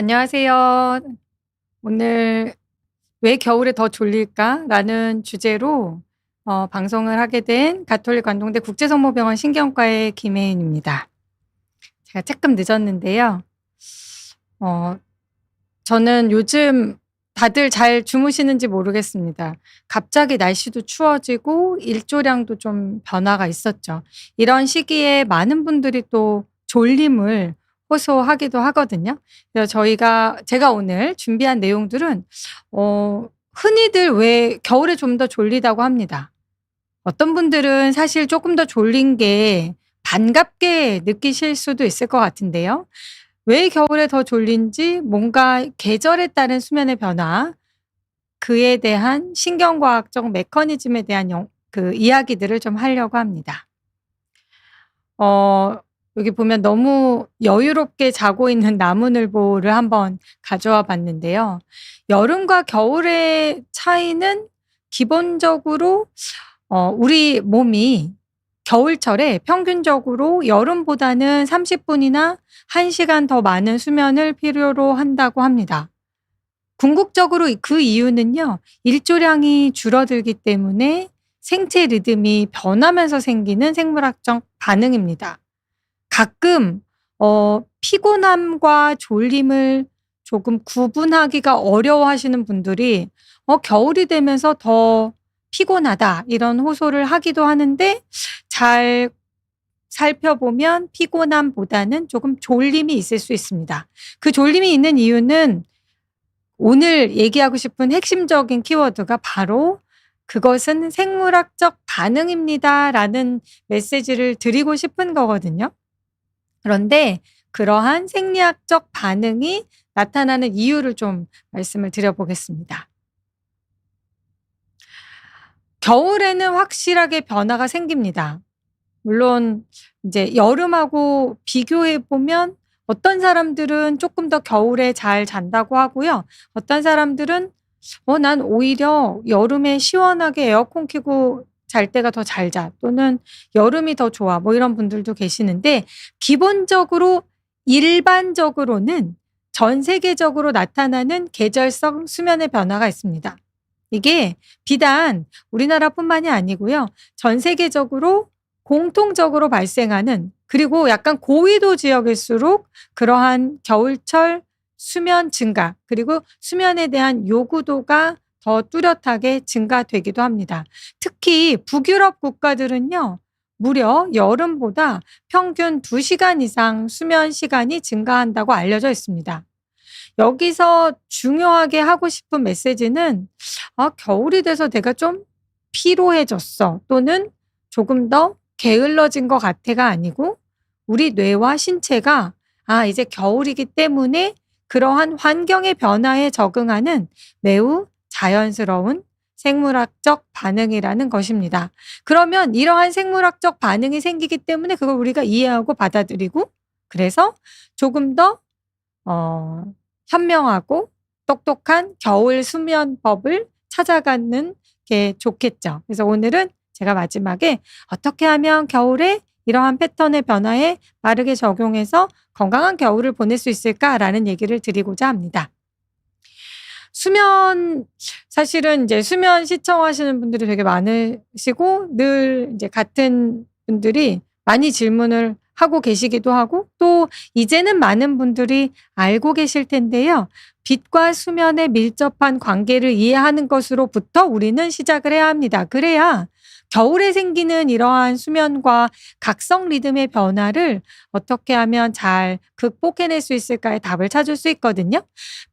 안녕하세요. 오늘 "왜 겨울에 더 졸릴까?" 라는 주제로 방송을 하게 된 가톨릭 관동대 국제성모병원 신경과의 김혜인입니다. 제가 조금 늦었는데요. 어 저는 요즘 다들 잘 주무시는지 모르겠습니다. 갑자기 날씨도 추워지고 일조량도 좀 변화가 있었죠. 이런 시기에 많은 분들이 또 졸림을 호소하기도 하거든요. 그래서 제가 오늘 준비한 내용들은 흔히들 왜 겨울에 좀 더 졸리다고 합니다. 어떤 분들은 사실 조금 더 졸린 게 반갑게 느끼실 수도 있을 것 같은데요. 왜 겨울에 더 졸린지 뭔가 계절에 따른 수면의 변화, 그에 대한 신경과학적 메커니즘에 대한 이야기들을 좀 하려고 합니다. 어 여기 보면 너무 여유롭게 자고 있는 나무늘보를 한번 가져와 봤는데요. 여름과 겨울의 차이는 기본적으로 우리 몸이 겨울철에 평균적으로 여름보다는 30 분이나 1 시간 더 많은 수면을 필요로 한다고 합니다. 궁극적으로 그 이유는요. 일조량이 줄어들기 때문에 생체 리듬이 변하면서 생기는 생물학적 반응입니다. 가끔 피곤함과 졸림을 조금 구분하기가 어려워하시는 분들이 겨울이 되면서 더 피곤하다." 이런 호소를 하기도 하는데, 잘 살펴보면 피곤함보다는 조금 졸림이 있을 수 있습니다. 그 졸림이 있는 이유는 오늘 얘기하고 싶은 핵심적인 키워드가 바로 "그것은 생물학적 반응입니다."라는 메시지를 드리고 싶은 거거든요. 그런데 그러한 생리학적 반응이 나타나는 이유를 좀 말씀을 드려 보겠습니다. 겨울에는 확실하게 변화가 생깁니다. 물론 이제 여름하고 비교해 보면 어떤 사람들은 조금 더 겨울에 잘 잔다고 하고요. 어떤 사람들은 난 오히려 여름에 시원하게 에어컨 켜고 잘 때가 더 잘 자." 또는 "여름이 더 좋아." 뭐 이런 분들도 계시는데, 기본적으로 일반적으로는 전 세계적으로 나타나는 계절성 수면의 변화가 있습니다. 이게 비단 우리나라뿐만이 아니고요. 전 세계적으로 공통적으로 발생하는, 그리고 약간 고위도 지역일수록 그러한 겨울철 수면 증가, 그리고 수면에 대한 요구도가 더 뚜렷하게 증가되기도 합니다. 특히 북유럽 국가들은요. 무려 여름보다 평균 2 시간 이상 수면 시간이 증가한다고 알려져 있습니다. 여기서 중요하게 하고 싶은 메시지는 '아 겨울이 돼서 내가 좀 피로해졌어.' 또는 '조금 더 게을러진 것 같아.'가 아니고, 우리 뇌와 신체가 이제 겨울이기 때문에 그러한 환경의 변화에 적응하는 매우 자연스러운 생물학적 반응이라는 것입니다. 그러면 이러한 생물학적 반응이 생기기 때문에 그걸 우리가 이해하고 받아들이고, 그래서 조금 더 어 현명하고 똑똑한 겨울 수면법을 찾아가는 게 좋겠죠. 그래서 오늘은 제가 마지막에 '어떻게 하면 겨울에 이러한 패턴의 변화에 빠르게 적용해서 건강한 겨울을 보낼 수 있을까?'라는 얘기를 드리고자 합니다. 수면, 사실은 이제 수면 시청하시는 분들이 되게 많으시고, 늘 이제 같은 분들이 많이 질문을 하고 계시기도 하고, 또 이제는 많은 분들이 알고 계실 텐데요. 빛과 수면의 밀접한 관계를 이해하는 것으로부터 우리는 시작을 해야 합니다. 그래야 겨울에 생기는 이러한 수면과 각성 리듬의 변화를 어떻게 하면 잘 극복해낼 수 있을까의 답을 찾을 수 있거든요.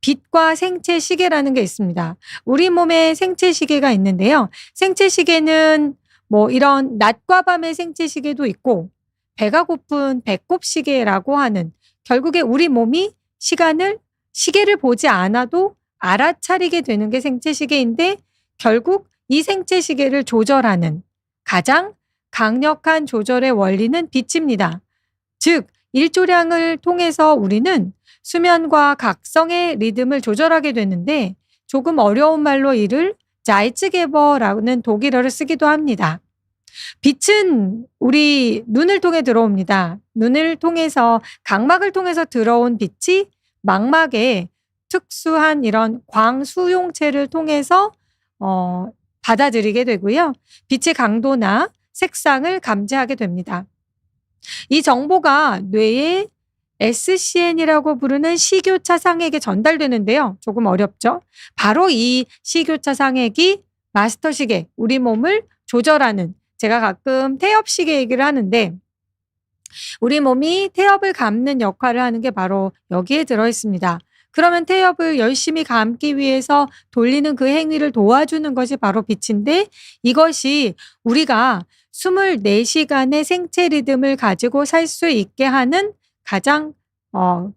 빛과 생체 시계라는 게 있습니다. 우리 몸에 생체 시계가 있는데요. 생체 시계는 뭐 이런 낮과 밤의 생체 시계도 있고, 배가 고픈 배꼽 시계라고 하는, 결국에 우리 몸이 시계를 보지 않아도 알아차리게 되는 게 생체 시계인데, 결국 이 생체 시계를 조절하는 가장 강력한 조절의 원리는 빛입니다. 즉 일조량을 통해서 우리는 수면과 각성의 리듬을 조절하게 되는데, 조금 어려운 말로 이를 자이츠게버라는 독일어를 쓰기도 합니다. 빛은 우리 눈을 통해 들어옵니다. 눈을 통해서, 각막을 통해서 들어온 빛이 망막에 특수한 이런 광수용체를 통해서 받아들이게 되고요. 빛의 강도나 색상을 감지하게 됩니다. 이 정보가 뇌의 SCN이라고 부르는 식교차 상액에 전달되는데요. 조금 어렵죠? 바로 이 식교차 상액이 마스터 시계, 우리 몸을 조절하는, 제가 가끔 태엽 시계 얘기를 하는데 우리 몸이 태엽을 감는 역할을 하는 게 바로 여기에 들어 있습니다. 그러면 태엽을 열심히 감기 위해서 돌리는 그 행위를 도와주는 것이 바로 빛인데, 이것이 우리가 24시간의 생체 리듬을 가지고 살 수 있게 하는 가장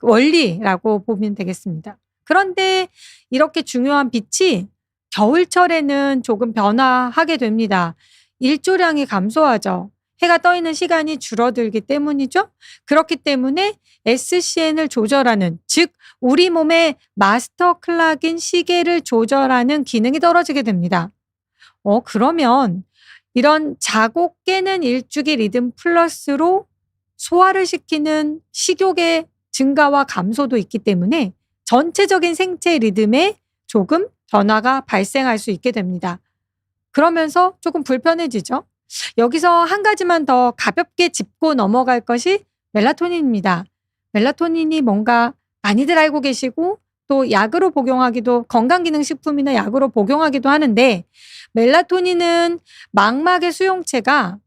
원리라고 보면 되겠습니다. 그런데 이렇게 중요한 빛이 겨울철에는 조금 변화하게 됩니다. 일조량이 감소하죠. 해가 떠 있는 시간이 줄어들기 때문이죠. 그렇기 때문에 SCN을 조절하는, 즉 우리 몸의 마스터 클락인 시계를 조절하는 기능이 떨어지게 됩니다. 그러면 이런 자고 깨는 일주기 리듬 플러스로 소화를 시키는 식욕의 증가와 감소도 있기 때문에 전체적인 생체 리듬에 조금 변화가 발생할 수 있게 됩니다. 그러면서 조금 불편해지죠. 여기서 한 가지만 더 가볍게 짚고 넘어갈 것이 멜라토닌입니다. 멜라토닌이 뭔가 많이들 알고 계시고 또 약으로 복용하기도, 건강기능식품이나 약으로 복용하기도 하는데, 멜라토닌은 망막의 수용체가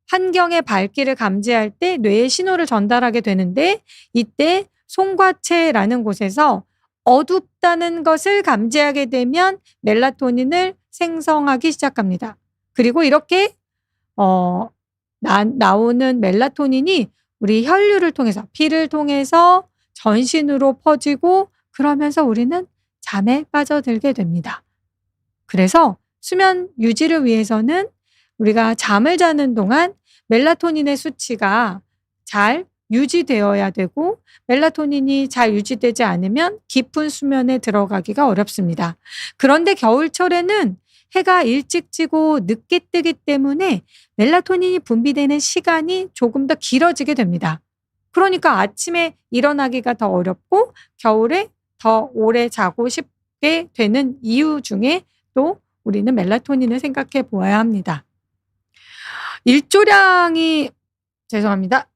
환경의 밝기를 감지할 때 뇌에 신호를 전달하게 되는데, 이때 송과체라는 곳에서 어둡다는 것을 감지하게 되면 멜라토닌을 생성하기 시작합니다. 그리고 이렇게 나오는 멜라토닌이 우리 혈류를 통해서, 피를 통해서 전신으로 퍼지고, 그러면서 우리는 잠에 빠져들게 됩니다. 그래서 수면 유지를 위해서는 우리가 잠을 자는 동안 멜라토닌의 수치가 잘 유지되어야 되고, 멜라토닌이 잘 유지되지 않으면 깊은 수면에 들어가기가 어렵습니다. 그런데 겨울철에는 해가 일찍 지고 늦게 뜨기 때문에 멜라토닌이 분비되는 시간이 조금 더 길어지게 됩니다. 그러니까 아침에 일어나기가 더 어렵고 겨울에 더 오래 자고 싶게 되는 이유 중에 또 우리는 멜라토닌을 생각해 보아야 합니다. 죄송합니다.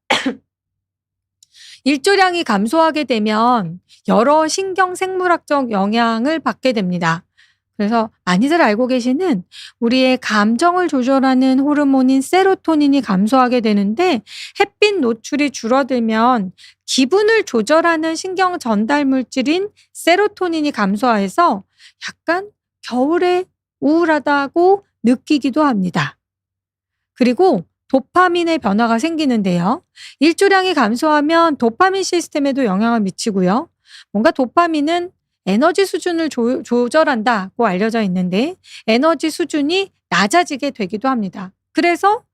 일조량이 감소하게 되면 여러 신경생물학적 영향을 받게 됩니다. 그래서 많이들 알고 계시는 우리의 감정을 조절하는 호르몬인 세로토닌이 감소하게 되는데, 햇빛 노출이 줄어들면 기분을 조절하는 신경 전달 물질인 세로토닌이 감소해서 약간 겨울에 우울하다고 느끼기도 합니다. 그리고 도파민의 변화가 생기는데요. 일조량이 감소하면 도파민 시스템에도 영향을 미치고요. 뭔가 도파민은 에너지 수준을 조절한다고 알려져 있는데, 에너지 수준이 낮아지게 되기도 합니다. 그래서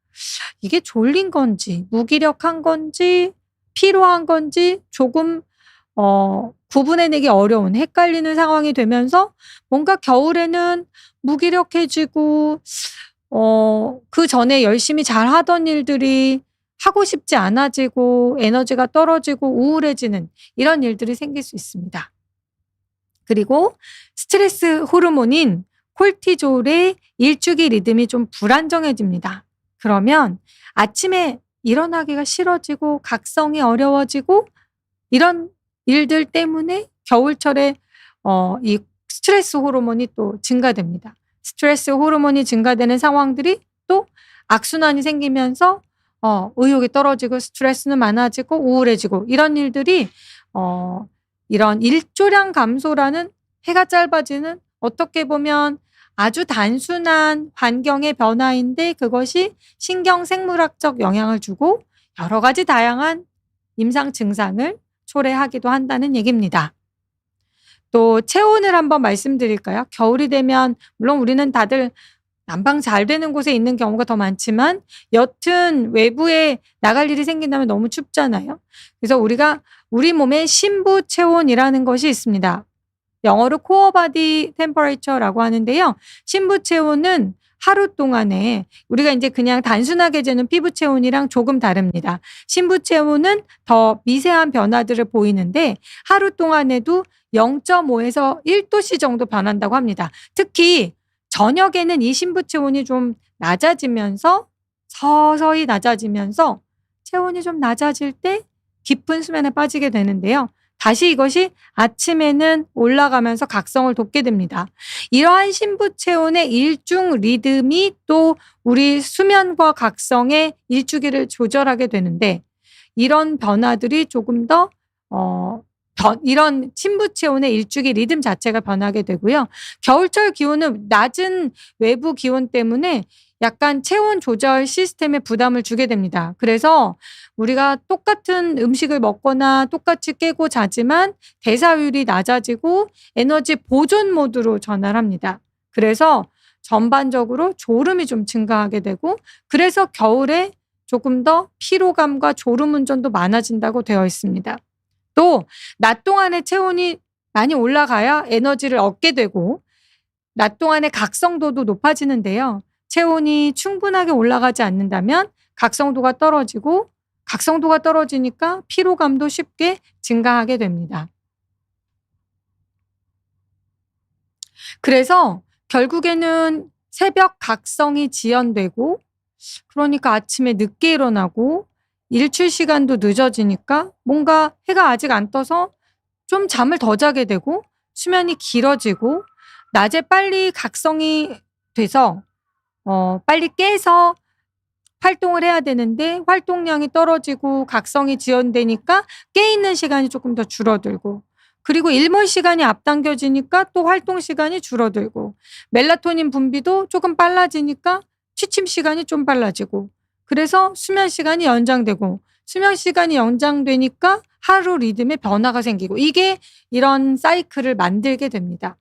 이게 졸린 건지 무기력한 건지 피로한 건지 조금 구분해내기 어려운, 헷갈리는 상황이 되면서 뭔가 겨울에는 무기력해지고 그 전에 열심히 잘 하던 일들이 하고 싶지 않아지고 에너지가 떨어지고 우울해지는 이런 일들이 생길 수 있습니다. 그리고 스트레스 호르몬인 콜티졸의 일주기 리듬이 좀 불안정해집니다. 그러면 아침에 일어나기가 싫어지고 각성이 어려워지고, 이런 일들 때문에 겨울철에 이 스트레스 호르몬이 또 증가됩니다. 스트레스 호르몬이 증가되는 상황들이 또 악순환이 생기면서 의욕이 떨어지고 스트레스는 많아지고 우울해지고, 이런 일들이 이런 일조량 감소라는, 해가 짧아지는, 어떻게 보면 아주 단순한 환경의 변화인데 그것이 신경생물학적 영향을 주고 여러 가지 다양한 임상 증상을 초래하기도 한다는 얘기입니다. 또 체온을 한번 말씀드릴까요? 겨울이 되면 물론 우리는 다들 난방 잘 되는 곳에 있는 경우가 더 많지만, 여튼 외부에 나갈 일이 생긴다면 너무 춥잖아요. 그래서 우리가 우리 몸의 심부 체온이라는 것이 있습니다. 영어로 코어 바디 템퍼레이처라고 하는데요. 심부 체온은 하루 동안에 우리가 이제 그냥 단순하게 재는 피부 체온이랑 조금 다릅니다. 신부 체온은 더 미세한 변화들을 보이는데 하루 동안에도 0.5에서 1도씨 정도 변한다고 합니다. 특히 저녁에는 이 신부 체온이 좀 낮아지면서 서서히 낮아지면서 체온이 좀 낮아질 때 깊은 수면에 빠지게 되는데요. 다시 이것이 아침에는 올라가면서 각성을 돋게 됩니다. 이러한 신부 체온의 일중 리듬이 또 우리 수면과 각성의 일주기를 조절하게 되는데 이런 변화들이 조금 더 이런 신부 체온의 일주기 리듬 자체가 변하게 되고요. 겨울철 기온은 낮은 외부 기온 때문에 약간 체온 조절 시스템에 부담을 주게 됩니다. 그래서 우리가 똑같은 음식을 먹거나 똑같이 깨고 자지만 대사율이 낮아지고 에너지 보존 모드로 전환을 합니다. 그래서 전반적으로 졸음이 좀 증가하게 되고 그래서 겨울에 조금 더 피로감과 졸음 운전도 많아진다고 되어 있습니다. 또 낮 동안에 체온이 많이 올라가야 에너지를 얻게 되고 낮 동안에 각성도도 높아지는데요. 체온이 충분하게 올라가지 않는다면 각성도가 떨어지고 각성도가 떨어지니까 피로감도 쉽게 증가하게 됩니다. 그래서 결국에는 새벽 각성이 지연되고 그러니까 아침에 늦게 일어나고 일출 시간도 늦어지니까 뭔가 해가 아직 안 떠서 좀 잠을 더 자게 되고 수면이 길어지고 낮에 빨리 각성이 돼서 빨리 깨서 활동을 해야 되는데 활동량이 떨어지고 각성이 지연되니까 깨 있는 시간이 조금 더 줄어들고 그리고 일몰 시간이 앞당겨지니까 또 활동 시간이 줄어들고 멜라토닌 분비도 조금 빨라지니까 취침 시간이 좀 빨라지고 그래서 수면 시간이 연장되고 수면 시간이 연장되니까 하루 리듬에 변화가 생기고 이게 이런 사이클을 만들게 됩니다.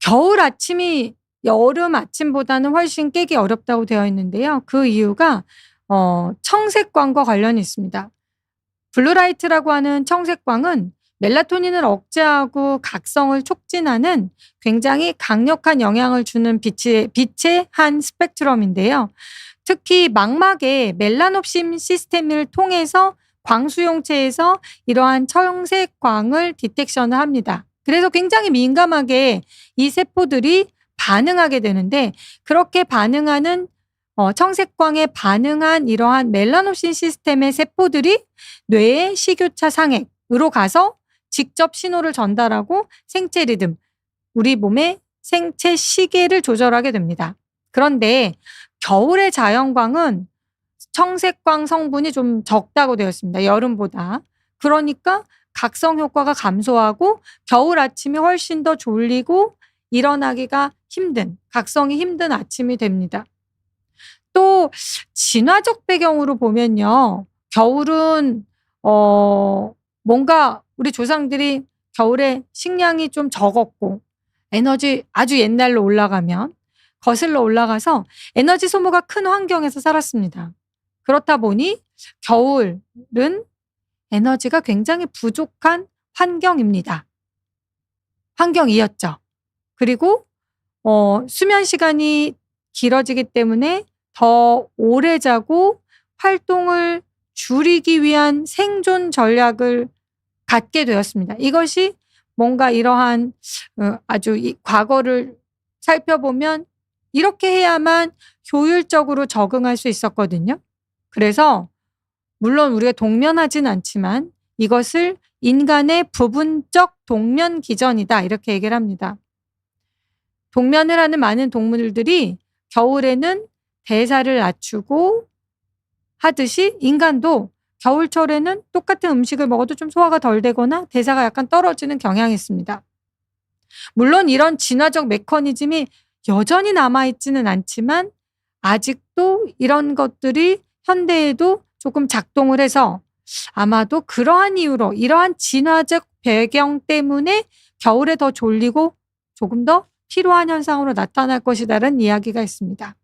겨울 아침이 여름 아침보다는 훨씬 깨기 어렵다고 되어 있는데요. 그 이유가 청색광과 관련이 있습니다. 블루라이트라고 하는 청색광은 멜라토닌을 억제하고 각성을 촉진하는 굉장히 강력한 영향을 주는 빛의 한 스펙트럼인데요. 특히 망막의 멜라놉신 시스템을 통해서 광수용체에서 이러한 청색광을 디텍션을 합니다. 그래서 굉장히 민감하게 이 세포들이 반응하게 되는데 그렇게 반응하는 청색광에 반응한 이러한 멜라놉신 시스템의 세포들이 뇌의 식유차 상액으로 가서 직접 신호를 전달하고 생체 리듬, 우리 몸의 생체 시계를 조절하게 됩니다. 그런데 겨울의 자연광은 청색광 성분이 좀 적다고 되어 있습니다. 여름보다. 그러니까 각성 효과가 감소하고 겨울 아침이 훨씬 더 졸리고 일어나기가 힘든, 각성이 힘든 아침이 됩니다. 또 진화적 배경으로 보면요. 겨울은 뭔가 우리 조상들이 겨울에 식량이 좀 적었고 에너지 아주 옛날로 올라가면 거슬러 올라가서 에너지 소모가 큰 환경에서 살았습니다. 그렇다 보니 겨울은 에너지가 굉장히 부족한 환경입니다. 환경이었죠. 그리고 수면 시간이 길어지기 때문에 더 오래 자고 활동을 줄이기 위한 생존 전략을 갖게 되었습니다. 이것이 뭔가 이러한 아주 과거를 살펴보면 이렇게 해야만 효율적으로 적응할 수 있었거든요. 그래서 물론 우리가 동면하진 않지만 이것을 인간의 부분적 동면 기전이다 이렇게 얘기를 합니다. 동면을 하는 많은 동물들이 겨울에는 대사를 낮추고 하듯이 인간도 겨울철에는 똑같은 음식을 먹어도 좀 소화가 덜 되거나 대사가 약간 떨어지는 경향이 있습니다. 물론 이런 진화적 메커니즘이 여전히 남아있지는 않지만 아직도 이런 것들이 현대에도 조금 작동을 해서 아마도 그러한 이유로 이러한 진화적 배경 때문에 겨울에 더 졸리고 조금 더 피로한 현상으로 나타날 것이다라는 이야기가 있습니다.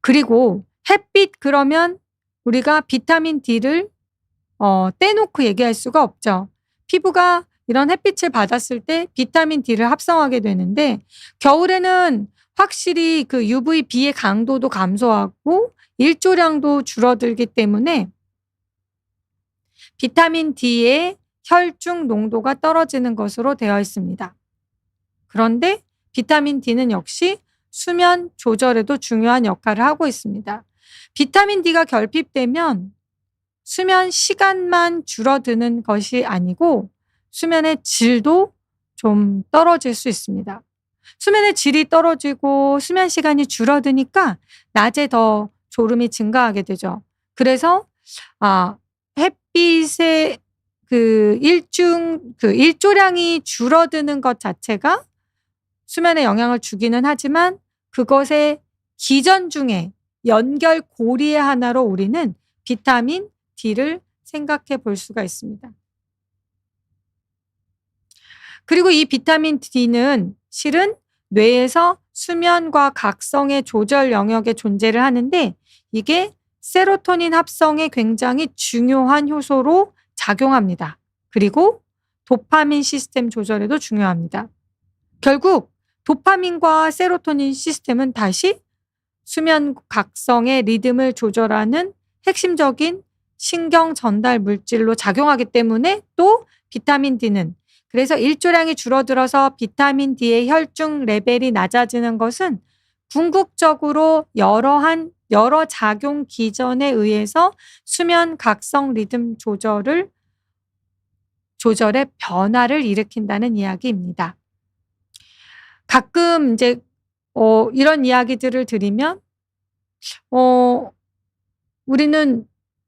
그리고 햇빛 그러면 우리가 비타민 D를 떼놓고 얘기할 수가 없죠. 피부가 이런 햇빛을 받았을 때 비타민 D를 합성하게 되는데 겨울에는 확실히 그 UVB의 강도도 감소하고 일조량도 줄어들기 때문에 비타민 D의 혈중 농도가 떨어지는 것으로 되어 있습니다. 그런데 비타민 D는 역시 수면 조절에도 중요한 역할을 하고 있습니다. 비타민 D가 결핍되면 수면 시간만 줄어드는 것이 아니고 수면의 질도 좀 떨어질 수 있습니다. 수면의 질이 떨어지고 수면 시간이 줄어드니까 낮에 더 졸음이 증가하게 되죠. 그래서 햇빛의 그 일조량이 줄어드는 것 자체가 수면에 영향을 주기는 하지만 그것의 기전 중에 연결 고리의 하나로 우리는 비타민 D를 생각해 볼 수가 있습니다. 그리고 이 비타민 D는 실은 뇌에서 수면과 각성의 조절 영역에 존재를 하는데 이게 세로토닌 합성에 굉장히 중요한 효소로 작용합니다. 그리고 도파민 시스템 조절에도 중요합니다. 결국 도파민과 세로토닌 시스템은 다시 수면 각성의 리듬을 조절하는 핵심적인 신경 전달 물질로 작용하기 때문에 또 비타민 D는 그래서 일조량이 줄어들어서 비타민 D의 혈중 레벨이 낮아지는 것은 궁극적으로 여러 작용 기전에 의해서 수면 각성 리듬 조절의 변화를 일으킨다는 이야기입니다. 가끔 이제 이런 이야기들을 들으면 우리는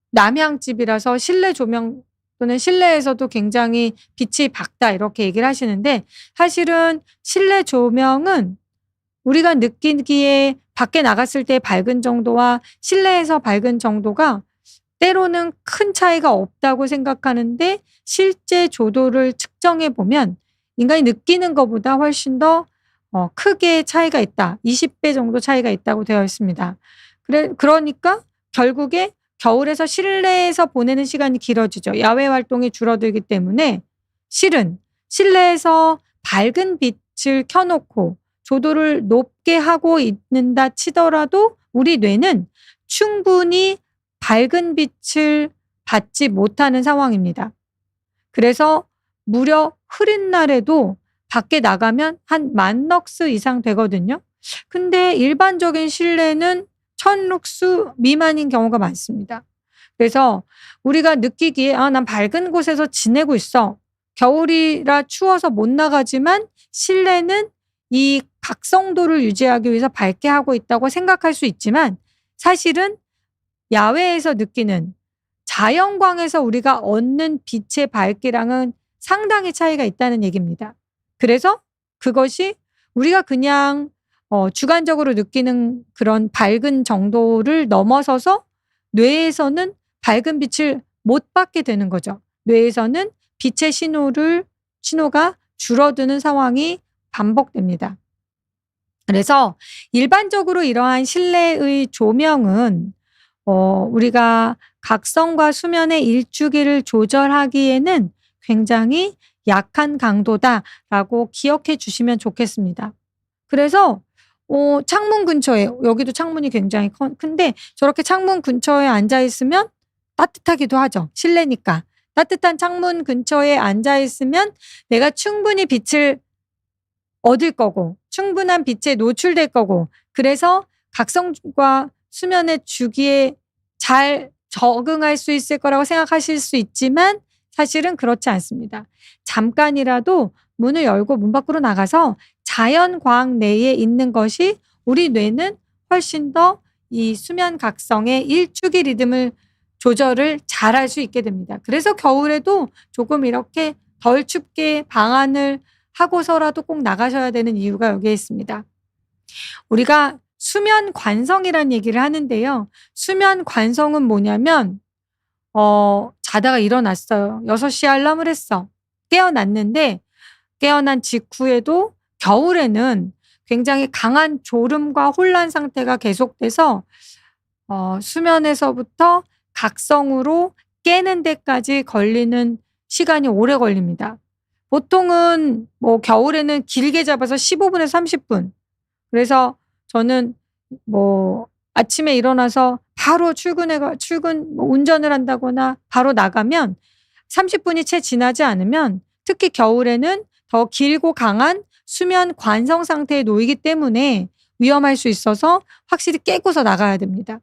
남향집이라서 실내 조명 또는 실내에서도 굉장히 빛이 밝다 이렇게 얘기를 하시는데 사실은 실내 조명은 우리가 느끼기에 밖에 나갔을 때 밝은 정도와 실내에서 밝은 정도가 때로는 큰 차이가 없다고 생각하는데 실제 조도를 측정해 보면 인간이 느끼는 것보다 훨씬 더 크게 차이가 있다. 20배 정도 차이가 있다고 되어 있습니다. 그러니까 결국에 겨울에서 실내에서 보내는 시간이 길어지죠. 야외 활동이 줄어들기 때문에 실은 실내에서 밝은 빛을 켜놓고 조도를 높게 하고 있는다 치더라도 우리 뇌는 충분히 밝은 빛을 받지 못하는 상황입니다. 그래서 무려 흐린 날에도 밖에 나가면 한 10,000럭스 이상 되거든요. 근데 일반적인 실내는 1,000룩스 미만인 경우가 많습니다. 그래서 우리가 느끼기에 난 밝은 곳에서 지내고 있어. 겨울이라 추워서 못 나가지만 실내는 이 각성도를 유지하기 위해서 밝게 하고 있다고 생각할 수 있지만 사실은 야외에서 느끼는 자연광에서 우리가 얻는 빛의 밝기랑은 상당히 차이가 있다는 얘기입니다. 그래서 그것이 우리가 그냥 주관적으로 느끼는 그런 밝은 정도를 넘어서서 뇌에서는 밝은 빛을 못 받게 되는 거죠. 뇌에서는 빛의 신호가 줄어드는 상황이 반복됩니다. 그래서 일반적으로 이러한 실내의 조명은 우리가 각성과 수면의 일주기를 조절하기에는 굉장히 약한 강도다라고 기억해 주시면 좋겠습니다. 그래서 창문 근처에 여기도 창문이 굉장히 큰데 저렇게 창문 근처에 앉아 있으면 따뜻하기도 하죠. 실내니까. 따뜻한 창문 근처에 앉아 있으면 내가 충분히 빛을 얻을 거고 충분한 빛에 노출될 거고 그래서 각성과 수면의 주기에 잘 적응할 수 있을 거라고 생각하실 수 있지만 사실은 그렇지 않습니다. 잠깐이라도 문을 열고 문 밖으로 나가서 자연광 내에 있는 것이 우리 뇌는 훨씬 더 이 수면 각성의 일주기 리듬을 조절을 잘할 수 있게 됩니다. 그래서 겨울에도 조금 이렇게 덜 춥게 방안을 하고서라도 꼭 나가셔야 되는 이유가 여기에 있습니다. 우리가 수면 관성이라는 얘기를 하는데요. 수면 관성은 뭐냐면 자다가 일어났어요. 6시에 알람을 했어. 깨어났는데 깨어난 직후에도 겨울에는 굉장히 강한 졸음과 혼란 상태가 계속돼서 수면에서부터 각성으로 깨는 데까지 걸리는 시간이 오래 걸립니다. 보통은 겨울에는 길게 잡아서 15분에서 30분, 그래서 저는 뭐 아침에 일어나서 바로 운전을 한다거나 바로 나가면 30분이 채 지나지 않으면, 특히 겨울에는 더 길고 강한 수면 관성 상태에 놓이기 때문에 위험할 수 있어서 확실히 깨고서 나가야 됩니다.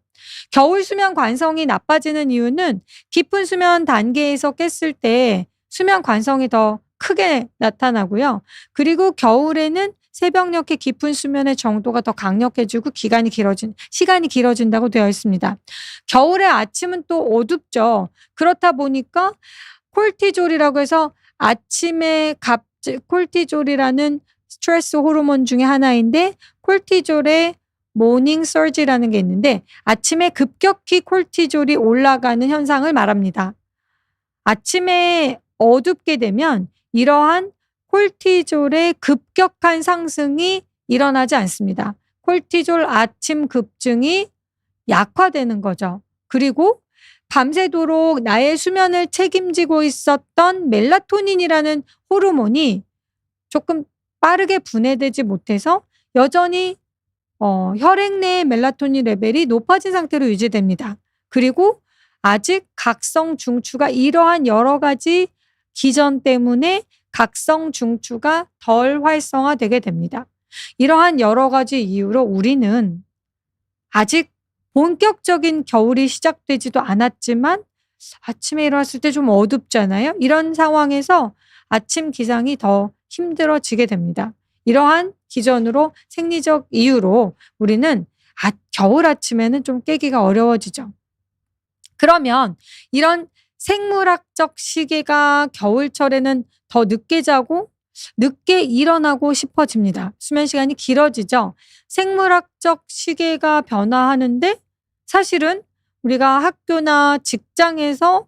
겨울 수면 관성이 나빠지는 이유는 깊은 수면 단계에서 깼을 때 수면 관성이 더 크게 나타나고요. 그리고 겨울에는 새벽녘의 깊은 수면의 정도가 더 강력해지고 시간이 길어진다고 되어 있습니다. 겨울의 아침은 또 어둡죠. 그렇다 보니까 콜티졸이라고 해서 콜티졸이라는 스트레스 호르몬 중에 하나인데, 콜티졸의 모닝 서지라는 게 있는데 아침에 급격히 콜티졸이 올라가는 현상을 말합니다. 아침에 어둡게 되면 이러한 콜티졸의 급격한 상승이 일어나지 않습니다. 콜티졸 아침 급증이 약화되는 거죠. 그리고 밤새도록 나의 수면을 책임지고 있었던 멜라토닌이라는 호르몬이 조금 빠르게 분해되지 못해서 여전히 혈액 내의 멜라토닌 레벨이 높아진 상태로 유지됩니다. 그리고 아직 각성 중추가 이러한 여러 가지 기전 때문에 각성 중추가 덜 활성화되게 됩니다. 이러한 여러 가지 이유로 우리는 아직 본격적인 겨울이 시작되지도 않았지만 아침에 일어났을 때 좀 어둡잖아요. 이런 상황에서 아침 기상이 더 힘들어지게 됩니다. 이러한 기전으로, 생리적 이유로 우리는 겨울 아침에는 좀 깨기가 어려워지죠. 그러면 이런 생물학적 시계가 겨울철에는 더 늦게 자고 늦게 일어나고 싶어집니다. 수면 시간이 길어지죠. 생물학적 시계가 변화하는데 사실은 우리가 학교나 직장에서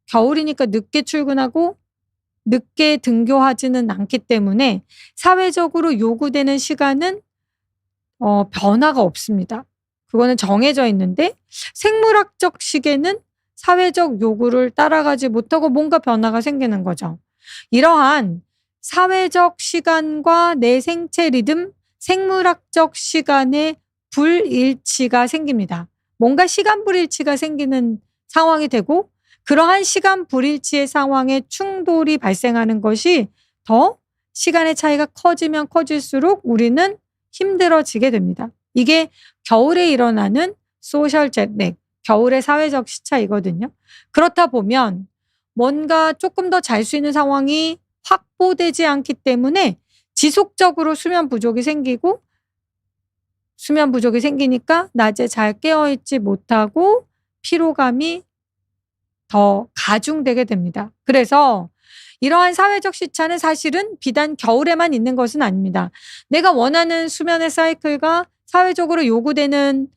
겨울이니까 늦게 출근하고 늦게 등교하지는 않기 때문에 사회적으로 요구되는 시간은 변화가 없습니다. 그거는 정해져 있는데, 생물학적 시계는 사회적 요구를 따라가지 못하고 뭔가 변화가 생기는 거죠. 이러한 사회적 시간과 내 생체 리듬, 생물학적 시간의 불일치가 생깁니다. 뭔가 시간 불일치가 생기는 상황이 되고, 그러한 시간 불일치의 상황에 충돌이 발생하는 것이 더 시간의 차이가 커지면 커질수록 우리는 힘들어지게 됩니다. 이게 겨울에 일어나는 소셜 jetlag, 겨울의 사회적 시차이거든요. 그렇다 보면 뭔가 조금 더 잘 수 있는 상황이 확보되지 않기 때문에 지속적으로 수면 부족이 생기니까 낮에 잘 깨어있지 못하고 피로감이 더 가중되게 됩니다. 그래서 이러한 사회적 시차는 사실은 비단 겨울에만 있는 것은 아닙니다. 내가 원하는 수면의 사이클과 사회적으로 요구되는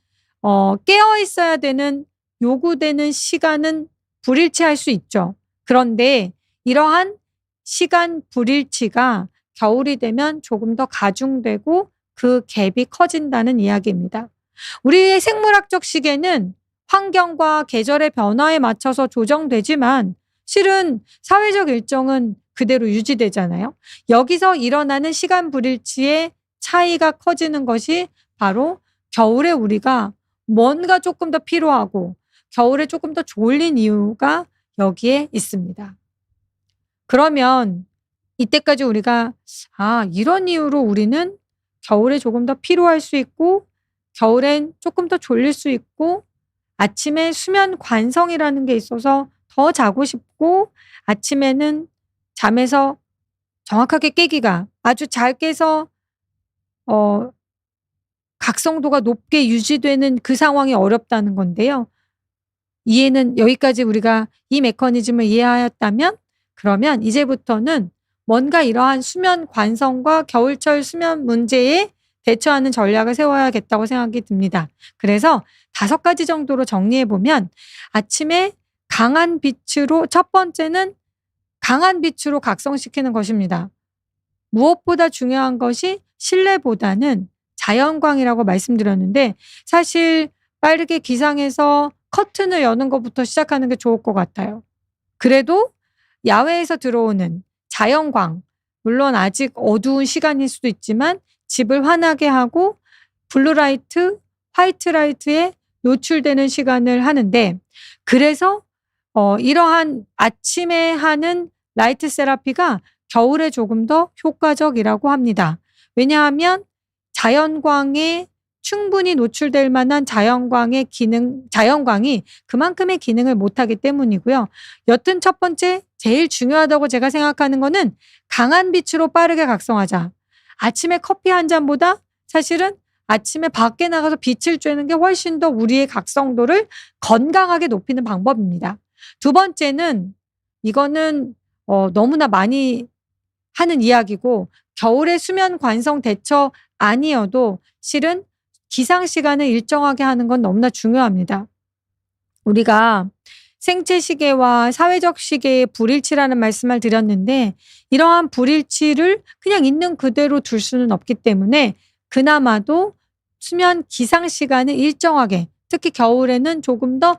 깨어 있어야 되는 요구되는 시간은 불일치할 수 있죠. 그런데 이러한 시간 불일치가 겨울이 되면 조금 더 가중되고 그 갭이 커진다는 이야기입니다. 우리의 생물학적 시계는 환경과 계절의 변화에 맞춰서 조정되지만 실은 사회적 일정은 그대로 유지되잖아요. 여기서 일어나는 시간 불일치의 차이가 커지는 것이 바로 겨울에 우리가 뭔가 조금 더 필요하고 겨울에 조금 더 졸린 이유가 여기에 있습니다. 그러면 이때까지 우리가 이런 이유로 우리는 겨울에 조금 더 피로할 수 있고 겨울엔 조금 더 졸릴 수 있고 아침에 수면 관성이라는 게 있어서 더 자고 싶고 아침에는 잠에서 정확하게 깨기가 아주 잘 깨서 각성도가 높게 유지되는 그 상황이 어렵다는 건데요. 이해는 여기까지 우리가 이 메커니즘을 이해하였다면 그러면 이제부터는 뭔가 이러한 수면 관성과 겨울철 수면 문제에 대처하는 전략을 세워야겠다고 생각이 듭니다. 그래서 5가지 정도로 정리해보면 아침에 강한 빛으로 첫 번째는 강한 빛으로 각성시키는 것입니다. 무엇보다 중요한 것이 실내보다는 자연광이라고 말씀드렸는데 사실 빠르게 기상해서 커튼을 여는 것부터 시작하는 게 좋을 것 같아요. 그래도 야외에서 들어오는 자연광, 물론 아직 어두운 시간일 수도 있지만 집을 환하게 하고 블루라이트, 화이트라이트에 노출되는 시간을 하는데, 그래서 이러한 아침에 하는 라이트 세라피가 겨울에 조금 더 효과적이라고 합니다. 왜냐하면 자연광에 충분히 노출될 만한 자연광이 그만큼의 기능을 못하기 때문이고요. 여튼 첫 번째 제일 중요하다고 제가 생각하는 거는 강한 빛으로 빠르게 각성하자. 아침에 커피 한 잔보다 사실은 아침에 밖에 나가서 빛을 쬐는 게 훨씬 더 우리의 각성도를 건강하게 높이는 방법입니다. 두 번째는 이거는 너무나 많이 하는 이야기고, 겨울에 수면 관성 대처 아니어도 실은 기상 시간을 일정하게 하는 건 너무나 중요합니다. 우리가 생체 시계와 사회적 시계의 불일치라는 말씀을 드렸는데, 이러한 불일치를 그냥 있는 그대로 둘 수는 없기 때문에 그나마도 수면 기상 시간을 일정하게, 특히 겨울에는 조금 더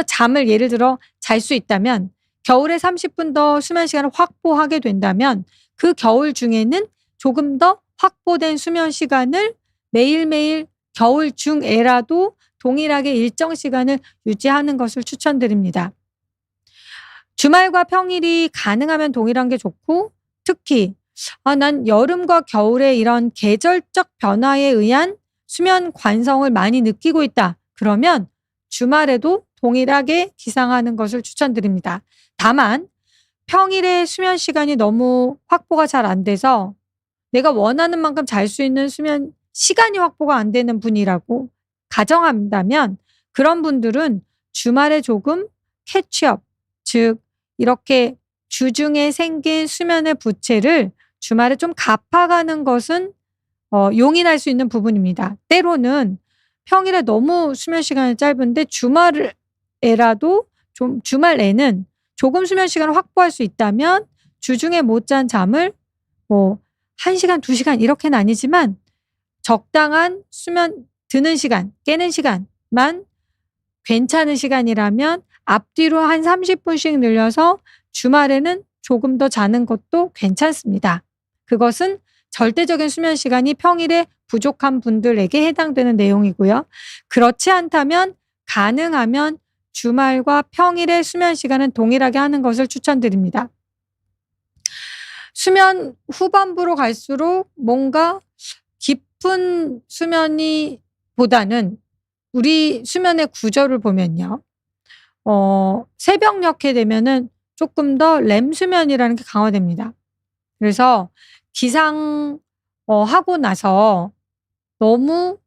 잠을 예를 들어 잘 수 있다면, 겨울에 30분 더 수면 시간을 확보하게 된다면 그 겨울 중에는 조금 더 확보된 수면 시간을 매일매일 겨울 중에라도 동일하게 일정 시간을 유지하는 것을 추천드립니다. 주말과 평일이 가능하면 동일한 게 좋고, 특히 난 여름과 겨울에 이런 계절적 변화에 의한 수면 관성을 많이 느끼고 있다. 그러면 주말에도 동일하게 기상하는 것을 추천드립니다. 다만 평일에 수면 시간이 너무 확보가 잘 안 돼서 내가 원하는 만큼 잘 수 있는 수면 시간이 확보가 안 되는 분이라고 가정한다면, 그런 분들은 주말에 조금 캐치업, 즉 이렇게 주중에 생긴 수면의 부채를 주말에 좀 갚아가는 것은 용인할 수 있는 부분입니다. 때로는 평일에 너무 수면 시간이 짧은데 주말에는 조금 수면 시간을 확보할 수 있다면 주중에 못 잔 잠을 1시간, 2시간 이렇게는 아니지만 적당한 수면 드는 시간, 깨는 시간만 괜찮은 시간이라면 앞뒤로 한 30분씩 늘려서 주말에는 조금 더 자는 것도 괜찮습니다. 그것은 절대적인 수면 시간이 평일에 부족한 분들에게 해당되는 내용이고요. 그렇지 않다면 가능하면 주말과 평일의 수면 시간은 동일하게 하는 것을 추천드립니다. 수면 후반부로 갈수록 뭔가 깊은 수면이 보다는 우리 수면의 구조를 보면요. 새벽녘에 되면은 조금 더 렘 수면이라는 게 강화됩니다. 그래서 기상 하고 나서 너무,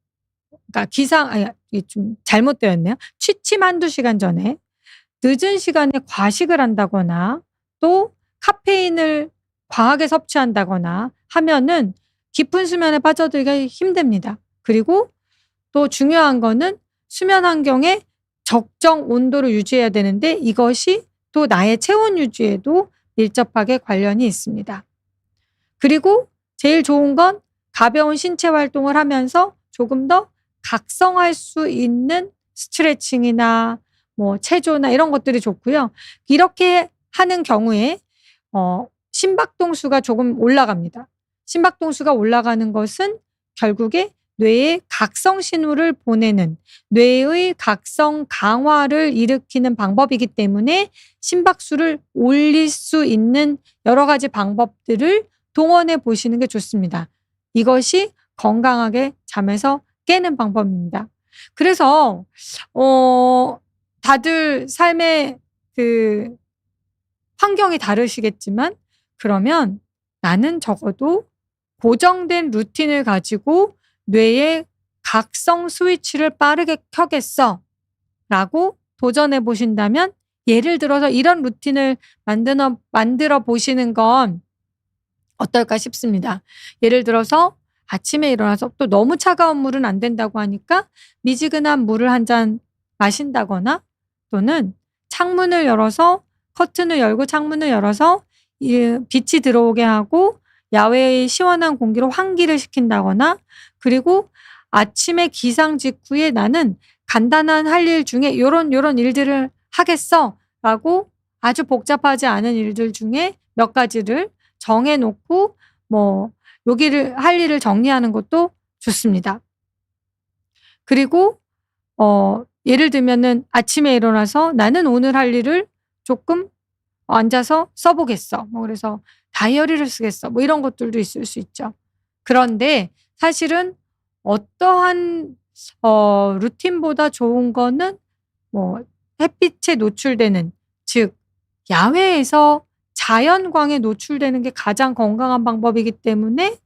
그러니까 이게 좀 잘못되었네요. 취침 1-2시간 전에 늦은 시간에 과식을 한다거나 또 카페인을 과하게 섭취한다거나 하면은 깊은 수면에 빠져들기가 힘듭니다. 그리고 또 중요한 거는 수면 환경에 적정 온도를 유지해야 되는데, 이것이 또 나의 체온 유지에도 밀접하게 관련이 있습니다. 그리고 제일 좋은 건 가벼운 신체 활동을 하면서 조금 더 각성할 수 있는 스트레칭이나 체조나 이런 것들이 좋고요. 이렇게 하는 경우에 심박동수가 조금 올라갑니다. 심박동수가 올라가는 것은 결국에 뇌에 각성 신호를 보내는, 뇌의 각성 강화를 일으키는 방법이기 때문에 심박수를 올릴 수 있는 여러 가지 방법들을 동원해 보시는 게 좋습니다. 이것이 건강하게 잠에서 깨는 방법입니다. 그래서 다들 삶의 그 환경이 다르시겠지만, 그러면 나는 적어도 고정된 루틴을 가지고 뇌의 각성 스위치를 빠르게 켜겠어 라고 도전해 보신다면, 예를 들어서 이런 루틴을 만들어 보시는 건 어떨까 싶습니다. 예를 들어서 아침에 일어나서 또 너무 차가운 물은 안 된다고 하니까 미지근한 물을 한 잔 마신다거나, 또는 창문을 열어서, 커튼을 열고 창문을 열어서 빛이 들어오게 하고 야외의 시원한 공기로 환기를 시킨다거나, 그리고 아침에 기상 직후에 나는 간단한 할 일 중에 요런 일들을 하겠어 라고 아주 복잡하지 않은 일들 중에 몇 가지를 정해 놓고 여기를 할 일을 정리하는 것도 좋습니다. 그리고 예를 들면은 아침에 일어나서 '나는 오늘 할 일을 조금 앉아서 써 보겠어.' 그래서 '다이어리를 쓰겠어.' 이런 것들도 있을 수 있죠. 그런데 사실은 어떠한 루틴보다 좋은 거는 뭐 햇빛에 노출되는, 즉 야외에서 자연광에 노출되는 게 가장 건강한 방법이기 때문에,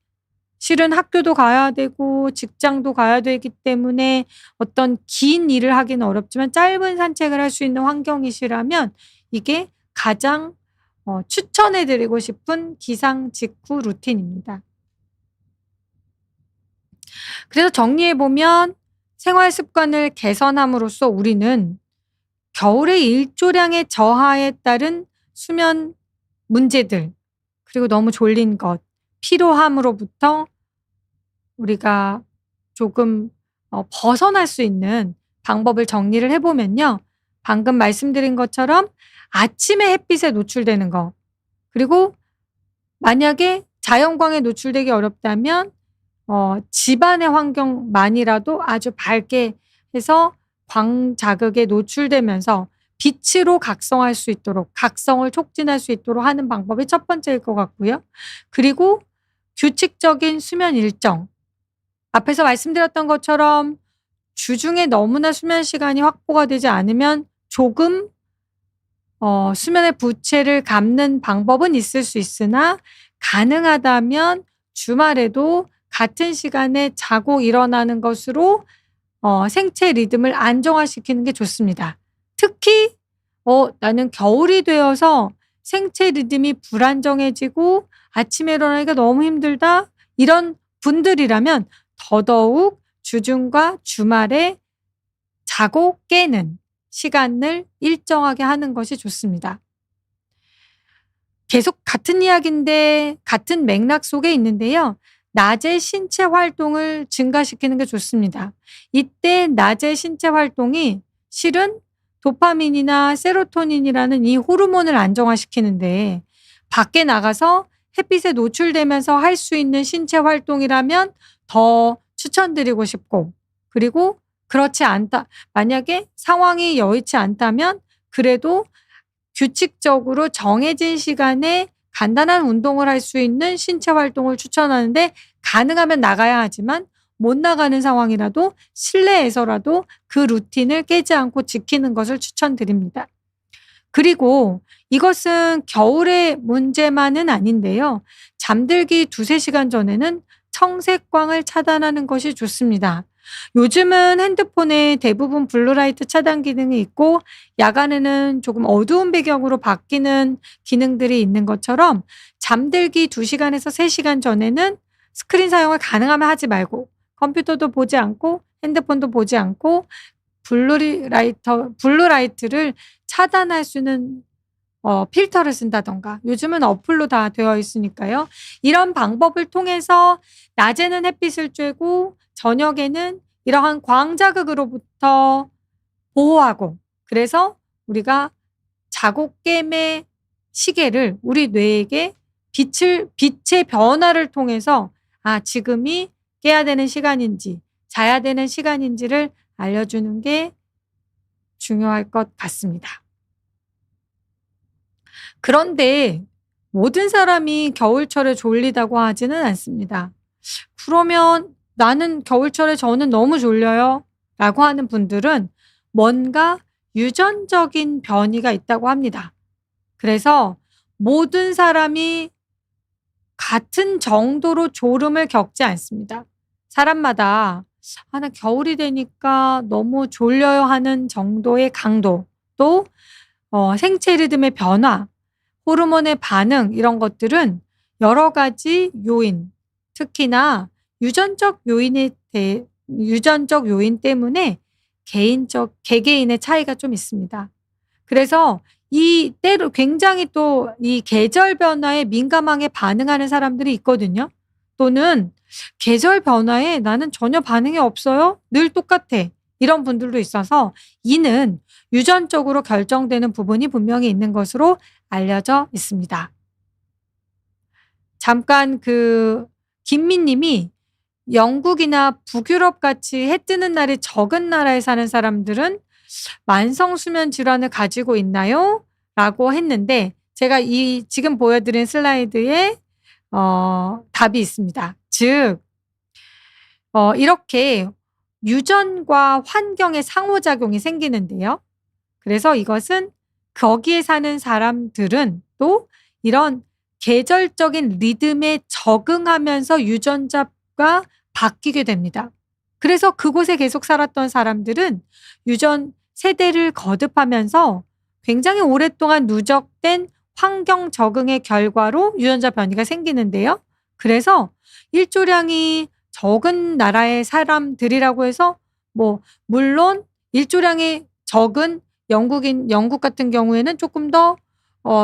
실은 학교도 가야 되고 직장도 가야 되기 때문에 어떤 긴 일을 하기는 어렵지만 짧은 산책을 할 수 있는 환경이시라면 이게 가장 추천해 드리고 싶은 기상 직후 루틴입니다. 그래서 정리해 보면 생활 습관을 개선함으로써 우리는 겨울의 일조량의 저하에 따른 수면 문제들, 그리고 너무 졸린 것, 피로함으로부터 우리가 조금 벗어날 수 있는 방법을 정리를 해 보면요. 방금 말씀드린 것처럼 아침에 햇빛에 노출되는 거, 그리고 만약에 자연광에 노출되기 어렵다면 집안의 환경만이라도 아주 밝게 해서 광 자극에 노출되면서 빛으로 각성할 수 있도록, 각성을 촉진할 수 있도록 하는 방법이 첫 번째일 것 같고요. 그리고 규칙적인 수면 일정. 앞에서 말씀드렸던 것처럼 주중에 너무나 수면 시간이 확보가 되지 않으면 조금 수면의 부채를 갚는 방법은 있을 수 있으나, 가능하다면 주말에도 같은 시간에 자고 일어나는 것으로 생체 리듬을 안정화시키는 게 좋습니다. 특히 나는 겨울이 되어서 생체 리듬이 불안정해지고 아침에 일어나기가 너무 힘들다, 이런 분들이라면 더더욱 주중과 주말에 자고 깨는 시간을 일정하게 하는 것이 좋습니다. 계속 같은 이야기인데 같은 맥락 속에 있는데요. 낮에 신체 활동을 증가시키는 게 좋습니다. 이때 낮의 신체 활동이 실은 도파민이나 세로토닌이라는 이 호르몬을 안정화시키는데, 밖에 나가서 햇빛에 노출되면서 할 수 있는 신체 활동이라면 더 추천드리고 싶고, 그리고 그렇지 않다, 만약에 상황이 여의치 않다면 그래도 규칙적으로 정해진 시간에 간단한 운동을 할 수 있는 신체 활동을 추천하는데, 가능하면 나가야 하지만 못 나가는 상황이라도 실내에서라도 그 루틴을 깨지 않고 지키는 것을 추천드립니다. 그리고 이것은 겨울의 문제만은 아닌데요. 잠들기 2~3시간 전에는 청색광을 차단하는 것이 좋습니다. 요즘은 핸드폰에 대부분 블루라이트 차단 기능이 있고 야간에는 조금 어두운 배경으로 바뀌는 기능들이 있는 것처럼, 잠들기 2시간에서 3시간 전에는 스크린 사용을 가능하면 하지 말고, 컴퓨터도 보지 않고 핸드폰도 보지 않고 블루라이트를 차단할 수 있는 필터를 쓴다든가, 요즘은 어플로 다 되어 있으니까요. 이런 방법을 통해서 낮에는 햇빛을 쬐고 저녁에는 이러한 광자극으로부터 보호하고, 그래서 우리가 자고 깸의 시계를 우리 뇌에게 빛의 변화를 통해서 지금이 깨야 되는 시간인지 자야 되는 시간인지를 알려주는 게 중요할 것 같습니다. 그런데 모든 사람이 겨울철에 졸리다고 하지는 않습니다. 그러면 "나는 겨울철에 저는 너무 졸려요." 라고 하는 분들은 뭔가 유전적인 변이가 있다고 합니다. 그래서 모든 사람이 같은 정도로 졸음을 겪지 않습니다. 사람마다 나 겨울이 되니까 너무 졸려요." 하는 정도의 강도, 또 생체 리듬의 변화, 호르몬의 반응, 이런 것들은 여러 가지 요인, 특히나 유전적 요인 때문에 개개인의 차이가 좀 있습니다. 그래서 때로 굉장히 또 이 계절 변화에 민감하게 반응하는 사람들이 있거든요. 또는 "계절 변화에 나는 전혀 반응이 없어요. 늘 똑같아." 이런 분들도 있어서 이는 유전적으로 결정되는 부분이 분명히 있는 것으로 알려져 있습니다. 잠깐 김미님이 영국이나 북유럽 같이 해 뜨는 날이 적은 나라에 사는 사람들은 만성 수면 질환을 가지고 있나요? 라고 했는데 제가 이 지금 보여드린 슬라이드에 답이 있습니다. 즉 이렇게 유전과 환경의 상호작용이 생기는데요. 그래서 이것은 거기에 사는 사람들은 또 이런 계절적인 리듬에 적응하면서 유전자가 바뀌게 됩니다. 그래서 그곳에 계속 살았던 사람들은 유전 세대를 거듭하면서 굉장히 오랫동안 누적된 환경 적응의 결과로 유전자 변이가 생기는데요. 그래서 일조량이 적은 나라의 사람들이라고 해서 물론 일조량이 적은 영국 같은 경우에는 조금 더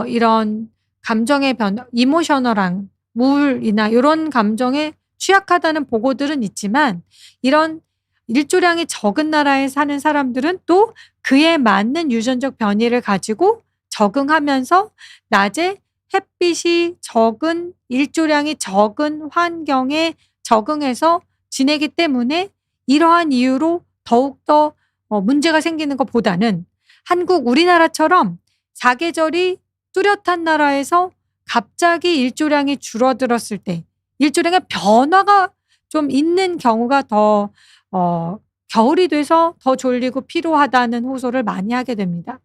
이런 감정의 변화, 이모셔널한 우울이나 이런 감정에 취약하다는 보고들은 있지만 이런 일조량이 적은 나라에 사는 사람들은 또 그에 맞는 유전적 변이를 가지고 적응하면서 낮에 햇빛이 적은 일조량이 적은 환경에 적응해서 지내기 때문에 이러한 이유로 더욱더 문제가 생기는 것보다는 우리나라처럼 사계절이 뚜렷한 나라에서 갑자기 일조량이 줄어들었을 때 일조량의 변화가 좀 있는 경우가 더 겨울이 돼서 더 졸리고 피로하다는 호소를 많이 하게 됩니다.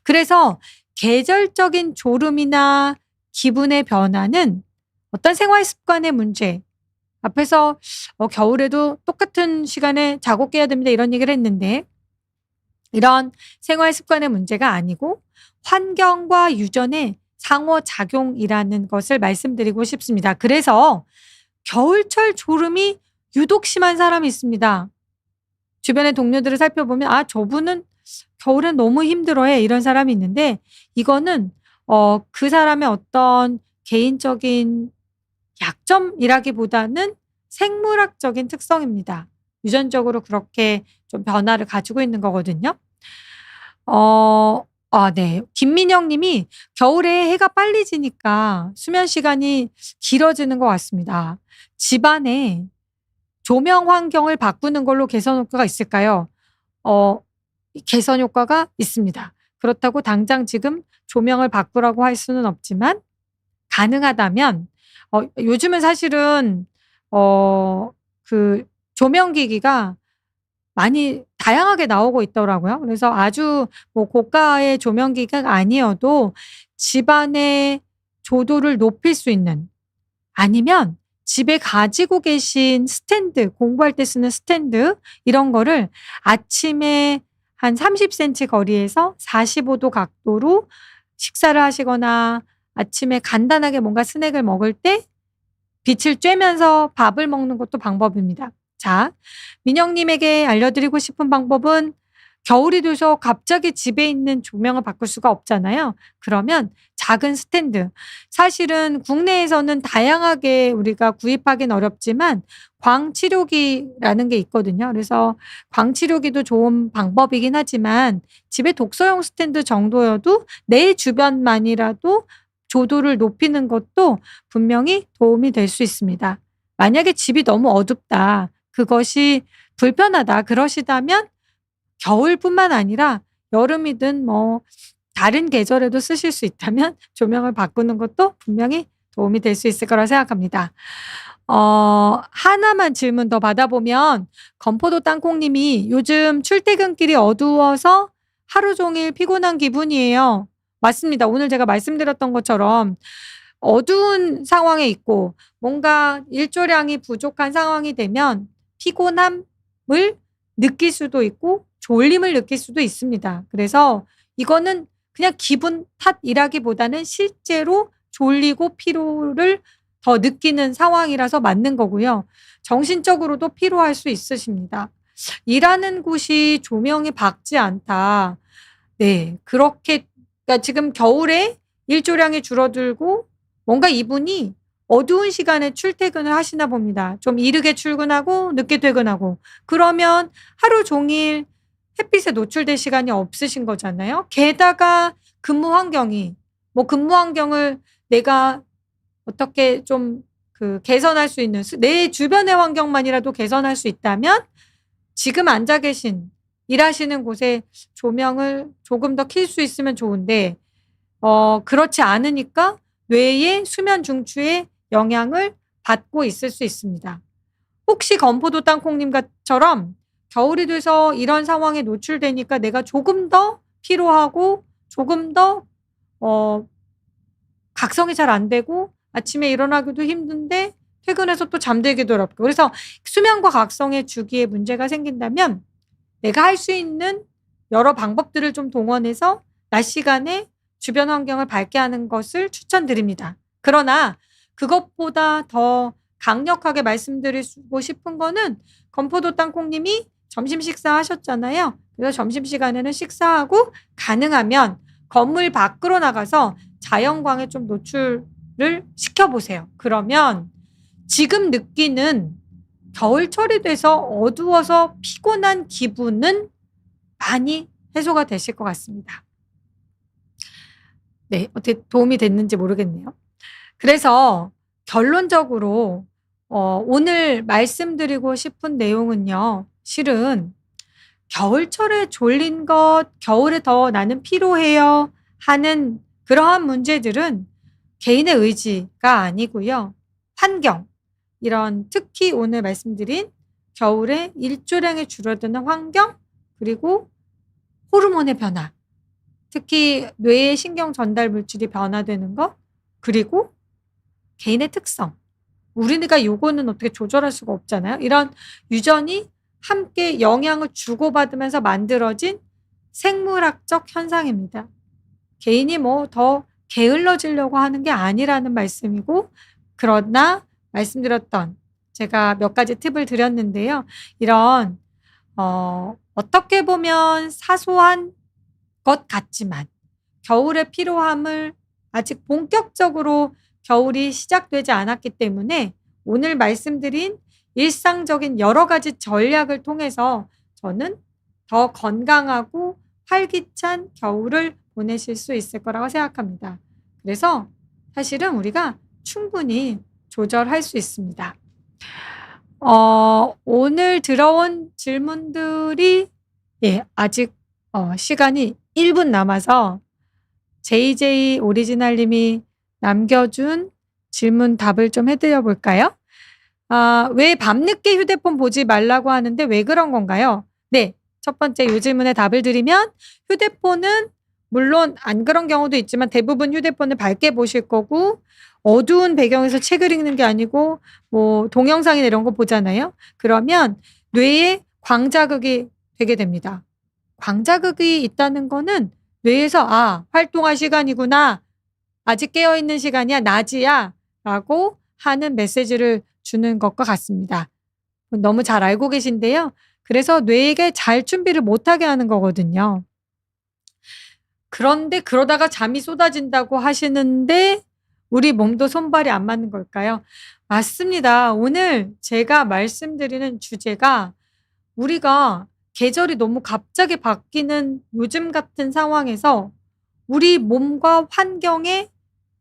그래서 계절적인 졸음이나 기분의 변화는 어떤 생활 습관의 문제, 앞에서 겨울에도 똑같은 시간에 자고 깨야 됩니다 이런 얘기를 했는데 이런 생활 습관의 문제가 아니고 환경과 유전의 상호작용이라는 것을 말씀드리고 싶습니다. 그래서 겨울철 졸음이 유독 심한 사람이 있습니다. 주변의 동료들을 살펴보면 저분은 겨울엔 너무 힘들어해 이런 사람이 있는데 이거는 그 사람의 어떤 개인적인 약점이라기보다는 생물학적인 특성입니다. 유전적으로 그렇게 좀 변화를 가지고 있는 거거든요. 네. 김민영 님이 겨울에 해가 빨리 지니까 수면 시간이 길어지는 것 같습니다. 집안에 조명 환경을 바꾸는 걸로 개선 효과가 있을까요? 개선 효과가 있습니다. 그렇다고 당장 지금 조명을 바꾸라고 할 수는 없지만 가능하다면 요즘은 사실은 그 조명기기가 많이 다양하게 나오고 있더라고요. 그래서 아주 고가의 조명기기가 아니어도 집안의 조도를 높일 수 있는 아니면 집에 가지고 계신 스탠드, 공부할 때 쓰는 스탠드 이런 거를 아침에 한 30cm 거리에서 45도 각도로 식사를 하시거나 아침에 간단하게 뭔가 스낵을 먹을 때 빛을 쬐면서 밥을 먹는 것도 방법입니다. 자, 민영님에게 알려드리고 싶은 방법은 겨울이 돼서 갑자기 집에 있는 조명을 바꿀 수가 없잖아요. 그러면 작은 스탠드. 사실은 국내에서는 다양하게 우리가 구입하긴 어렵지만 광치료기라는 게 있거든요. 그래서 광치료기도 좋은 방법이긴 하지만 집에 독서용 스탠드 정도여도 내 주변만이라도 조도를 높이는 것도 분명히 도움이 될 수 있습니다. 만약에 집이 너무 어둡다, 그것이 불편하다 그러시다면 겨울뿐만 아니라 여름이든 다른 계절에도 쓰실 수 있다면 조명을 바꾸는 것도 분명히 도움이 될 수 있을 거라 생각합니다. 하나만 질문 더 받아보면 건포도 땅콩님이 요즘 출퇴근길이 어두워서 하루 종일 피곤한 기분이에요. 맞습니다. 오늘 제가 말씀드렸던 것처럼 어두운 상황에 있고 뭔가 일조량이 부족한 상황이 되면 피곤함을 느낄 수도 있고 졸림을 느낄 수도 있습니다. 그래서 이거는 그냥 기분 탓이라기보다는 실제로 졸리고 피로를 더 느끼는 상황이라서 맞는 거고요. 정신적으로도 피로할 수 있으십니다. 일하는 곳이 조명이 밝지 않다. 네, 그렇게 그러니까 지금 겨울에 일조량이 줄어들고 뭔가 이분이 어두운 시간에 출퇴근을 하시나 봅니다. 좀 이르게 출근하고 늦게 퇴근하고 그러면 하루 종일 햇빛에 노출될 시간이 없으신 거잖아요. 게다가 근무 환경을 내가 어떻게 좀 개선할 수 있는 내 주변의 환경만이라도 개선할 수 있다면 지금 앉아 계신 일하시는 곳에 조명을 조금 더 킬 수 있으면 좋은데 그렇지 않으니까 뇌의 수면 중추에 영향을 받고 있을 수 있습니다. 혹시 건포도 땅콩님처럼 겨울이 돼서 이런 상황에 노출되니까 내가 조금 더 피로하고 조금 더 각성이 잘 안 되고 아침에 일어나기도 힘든데 퇴근해서 또 잠들기도 어렵고 그래서 수면과 각성의 주기에 문제가 생긴다면 내가 할 수 있는 여러 방법들을 좀 동원해서 낮 시간에 주변 환경을 밝게 하는 것을 추천드립니다. 그러나 그것보다 더 강력하게 말씀드리고 싶은 거는 건포도 땅콩님이 점심 식사하셨잖아요. 그래서 점심시간에는 식사하고 가능하면 건물 밖으로 나가서 자연광에 좀 노출을 시켜보세요. 그러면 지금 느끼는 겨울철이 돼서 어두워서 피곤한 기분은 많이 해소가 되실 것 같습니다. 네, 어떻게 도움이 됐는지 모르겠네요. 그래서 결론적으로 오늘 말씀드리고 싶은 내용은요. 실은 겨울철에 졸린 것, 겨울에 더 나는 피로해요 하는 그러한 문제들은 개인의 의지가 아니고요. 환경, 이런 특히 오늘 말씀드린 겨울에 일조량이 줄어드는 환경, 그리고 호르몬의 변화, 특히 뇌의 신경 전달 물질이 변화되는 것, 그리고 개인의 특성. 우리가 요거는 어떻게 조절할 수가 없잖아요. 이런 유전이 함께 영향을 주고받으면서 만들어진 생물학적 현상입니다. 개인이 뭐 더 게을러지려고 하는 게 아니라는 말씀이고, 그러나 말씀드렸던 제가 몇 가지 팁을 드렸는데요. 이런 어떻게 보면 사소한 것 같지만 겨울의 피로함을 아직 본격적으로 겨울이 시작되지 않았기 때문에 오늘 말씀드린 일상적인 여러 가지 전략을 통해서 저는 더 건강하고 활기찬 겨울을 보내실 수 있을 거라고 생각합니다. 그래서 사실은 우리가 충분히 조절할 수 있습니다. 오늘 들어온 질문들이 아직 시간이 1분 남아서 JJ 오리지널님이 남겨준 질문 답을 좀 해드려 볼까요? 왜 밤늦게 휴대폰 보지 말라고 하는데 왜 그런 건가요? 네, 첫 번째 이 질문에 답을 드리면 휴대폰은 물론 안 그런 경우도 있지만 대부분 휴대폰을 밝게 보실 거고 어두운 배경에서 책을 읽는 게 아니고 뭐 동영상이나 이런 거 보잖아요. 그러면 뇌에 광자극이 되게 됩니다. 광자극이 있다는 거는 뇌에서 활동할 시간이구나. 아직 깨어있는 시간이야. 낮이야. 라고 하는 메시지를 주는 것과 같습니다. 너무 잘 알고 계신데요. 그래서 뇌에게 잘 준비를 못하게 하는 거거든요. 그런데 그러다가 잠이 쏟아진다고 하시는데 우리 몸도 손발이 안 맞는 걸까요? 맞습니다. 오늘 제가 말씀드리는 주제가 우리가 계절이 너무 갑자기 바뀌는 요즘 같은 상황에서 우리 몸과 환경에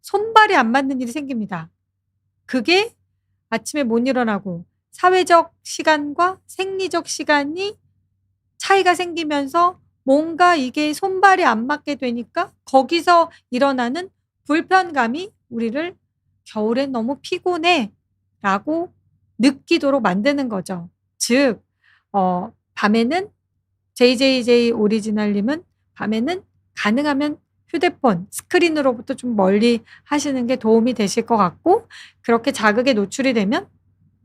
손발이 안 맞는 일이 생깁니다. 그게 아침에 못 일어나고 사회적 시간과 생리적 시간이 차이가 생기면서 뭔가 이게 손발이 안 맞게 되니까 거기서 일어나는 불편감이 우리를 겨울엔 너무 피곤해 라고 느끼도록 만드는 거죠. 즉 밤에는 JJJ 오리지널님은 밤에는 가능하면 휴대폰, 스크린으로부터 좀 멀리 하시는 게 도움이 되실 것 같고 그렇게 자극에 노출이 되면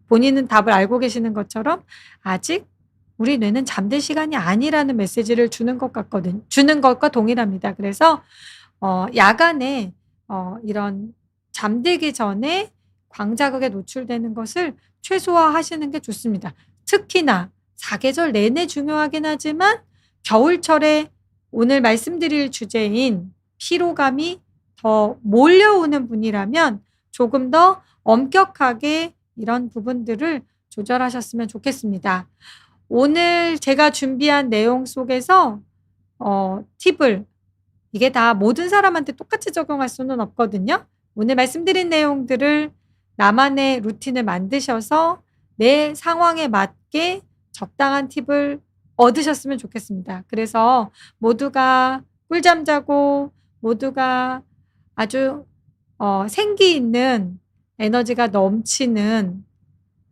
본인은 답을 알고 계시는 것처럼 아직 우리 뇌는 잠들 시간이 아니라는 메시지를 주는 것 같거든. 주는 것과 동일합니다. 그래서 야간에 이런 잠들기 전에 광자극에 노출되는 것을 최소화하시는 게 좋습니다. 특히나 사계절 내내 중요하긴 하지만 겨울철에 오늘 말씀드릴 주제인 피로감이 더 몰려오는 분이라면 조금 더 엄격하게 이런 부분들을 조절하셨으면 좋겠습니다. 오늘 제가 준비한 내용 속에서 팁을 이게 다 모든 사람한테 똑같이 적용할 수는 없거든요. 오늘 말씀드린 내용들을 나만의 루틴을 만드셔서 내 상황에 맞게 적당한 팁을 얻으셨으면 좋겠습니다. 그래서 모두가 꿀잠 자고 모두가 아주 생기 있는 에너지가 넘치는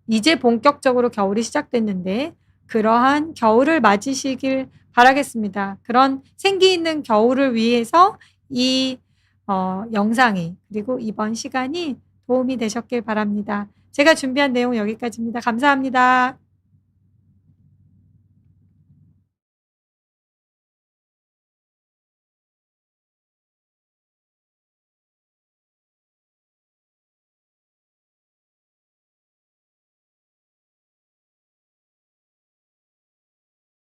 이제 본격적으로 겨울이 시작됐는데 그러한 겨울을 맞으시길 바라겠습니다. 그런 생기 있는 겨울을 위해서 이 영상이 그리고 이번 시간이 도움이 되셨길 바랍니다. 제가 준비한 내용 여기까지입니다. 감사합니다.